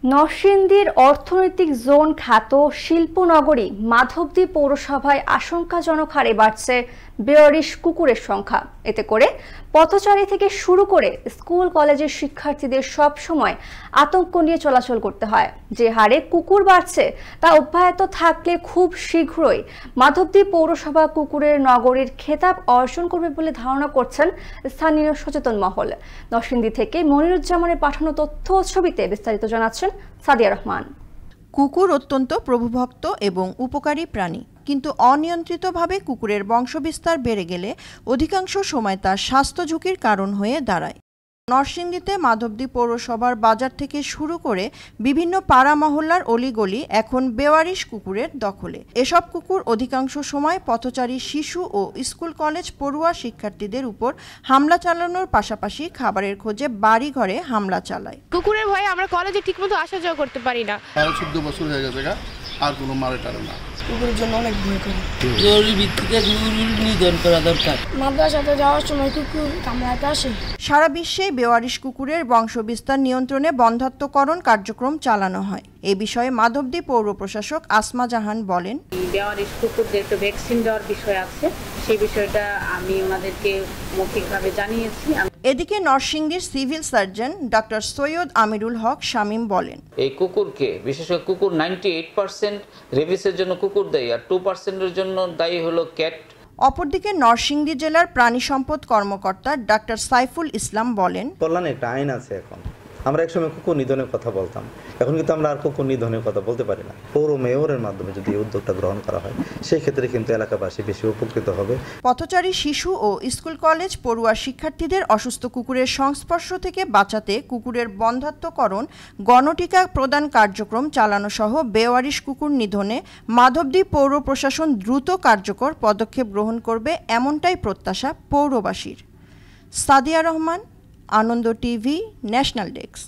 নরসিংদীর অর্থনৈতিক জোন খ্যাত শিল্পনগরী মাধবদী পৌরসভায় আশঙ্কাজনক হারে বাড়ছে বেওয়ারিশ কুকুরের সংখ্যা। এতে করে পথচারী থেকে শুরু করে স্কুল কলেজের শিক্ষার্থীদের সব সময় আতঙ্ক নিয়ে চলাচল করতে হয়। যে হারে কুকুর বাড়ছে তা অব্যাহত থাকলে খুব শীঘ্রই মাধবদী পৌরসভা কুকুরের নগরীর খেতাব অর্জন করবে বলে ধারণা করছেন স্থানীয় সচেতন মহল। নরসিংদী থেকে মনিরুজ্জামানের পাঠানো তথ্য ও ছবিতে বিস্তারিত জানাচ্ছেন সাদিয়া রহমান। কুকুর অত্যন্ত প্রভুভক্ত এবং উপকারী প্রাণী, কিন্তু অনিয়ন্ত্রিতভাবে কুকুরের বংশবিস্তার বেড়ে গেলে অধিকাংশ সময় তা স্বাস্থ্য ঝুঁকির কারণ হয়ে দাঁড়ায়। নরসিংদীতে মাধবদী পৌরসভার বাজার থেকে শুরু করে বিভিন্ন পাড়া মহল্লার অলিগলি এখন বেওয়ারিশ কুকুরের দখলে। এসব কুকুর অধিকাংশ সময় পথচারী শিশু ও স্কুল কলেজ পড়ুয়া শিক্ষার্থীদের উপর হামলা চালানোর পাশাপাশি খাবারের খোঁজে বাড়ি ঘরে হামলা চালায়। কুকুরের ভয়ে আমরা কলেজে ঠিকমতো আসা যাওয়া করতে পারি না। 14 বছর হয়ে গেছে আর কোনো মারে টারে না। কুকুরের জন্য অনেক ভয় করি। জরুরি ভিত্তিতে কুকুর নিধন করা দরকার। মাদ্রাসাতে যাওয়ার সময় কুকুর কামড়াতে আসে। সারা বিশ্বে বেওয়ারিশ কুকুরের বংশবিস্তার নিয়ন্ত্রণে বন্ধ্যাত্বকরণ কার্যক্রম চালানো হয়। এ বিষয়ে মাধবদী পৌর প্রশাসক আসমা জাহান বলেন, বেওয়ারিশ কুকুরদের একটু ভ্যাকসিন দেওয়ার বিষয় আছে, সেই বিষয়টা আমি ওনাদেরকে মৌখিকভাবে জানিয়েছি। এদিকে নরসিংদীর সিভিল সার্জন ডক্টর সৈয়দ আমিরুল হক শামীম বলেন, এই কুকুরকে বিশেষ করে কুকুর 98% রেবিসের জন্য কুকুর দায়ী, আর 2%-এর জন্য দায়ী হলো ক্যাট। অপরদিকে নরসিংদী জেলার প্রাণী সম্পদ কর্মকর্তা ডক্টর সাইফুল ইসলাম বলেন, কল্যাণে একটা আইন আছে। এখন আমরা একসময় কুকুর নিধনের কথা বলতাম, এখন কিন্তু আমরা আর কুকুর নিধনের কথা বলতে পারি না। পৌর মেয়রের মাধ্যমে যদি এই উদ্যোগটা গ্রহণ করা হয়, সেই ক্ষেত্রে কিন্তু এলাকাবাসী বেশি উপকৃত হবে। পথচারী শিশু ও স্কুল কলেজ পড়ুয়া শিক্ষার্থীদের অসুস্থ কুকুরের সংস্পর্শ থেকে বাঁচাতে কুকুরের বন্ধ্যাত্বকরণ, গণটিকা প্রদান কার্যক্রম চালানো সহ বেওয়ারিশ কুকুর নিধনে মাধবদী পৌর প্রশাসন দ্রুত কার্যকর পদক্ষেপ গ্রহণ করবে, এমনটাই প্রত্যাশা পৌরবাসীর। সাদিয়া রহমান, আনন্দ টিভি, ন্যাশনাল ডেস্ক।